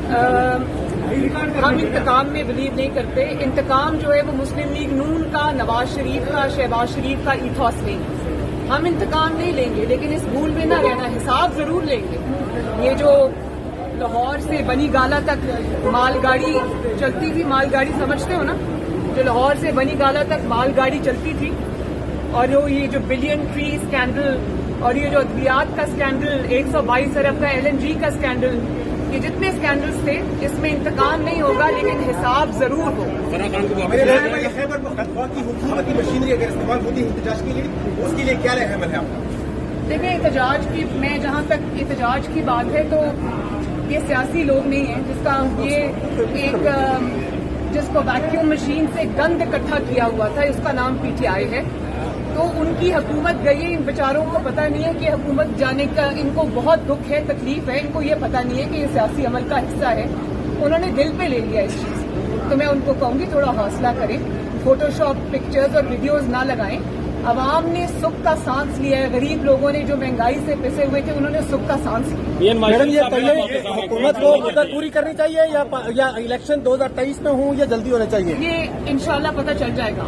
ہم انتقام میں بلیو نہیں کرتے. انتقام جو ہے وہ مسلم لیگ نون کا، نواز شریف کا، شہباز شریف کا ایتھوس نہیں ہے. ہم انتقام نہیں لیں گے، لیکن اس بھول میں نہ رہنا، حساب ضرور لیں گے. یہ جو لاہور سے بنی گالا تک مال گاڑی چلتی تھی، مال گاڑی سمجھتے ہو نا، جو لاہور سے بنی گالا تک مال گاڑی چلتی تھی، اور یہ جو بلین ٹری اسکینڈل، اور یہ جو ادویات کا اسکینڈل، 122 ارب کا LNG کا اسکینڈل، یہ جتنے اسکینڈلز تھے، اس میں انتقام نہیں ہوگا لیکن حساب ضرور ہوگا. خیبر پختونخوا کی حکومتی مشینری اگر استعمال ہوتی ہے احتجاج کے لیے، اس کے لیے کیا رہے عمل ہے آپ کا؟ دیکھیں، احتجاج کی، میں جہاں تک احتجاج کی بات ہے تو یہ سیاسی لوگ نہیں ہیں جس کا یہ ایک جس کو ویکیوم مشین سے گند اکٹھا کیا ہوا تھا، اس کا نام PTI ہے. تو ان کی حکومت گئی، ان بیچاروں کو پتہ نہیں ہے کہ حکومت جانے کا ان کو بہت دکھ ہے، تکلیف ہے. ان کو یہ پتہ نہیں ہے کہ یہ سیاسی عمل کا حصہ ہے. انہوں نے دل پہ لے لیا اس چیز. تو میں ان کو کہوں گی تھوڑا حوصلہ کریں، فوٹو شاپ پکچرز اور ویڈیوز نہ لگائیں. عوام نے سکھ کا سانس لیا ہے. غریب لوگوں نے جو مہنگائی سے پسے ہوئے تھے، انہوں نے سکھ کا سانس لیا. میڈم، یہ پہلے حکومت کو مدت پوری کرنی چاہیے یا الیکشن 2023 میں ہوں یا جلدی ہونا چاہیے؟ یہ انشاءاللہ پتہ چل جائے گا.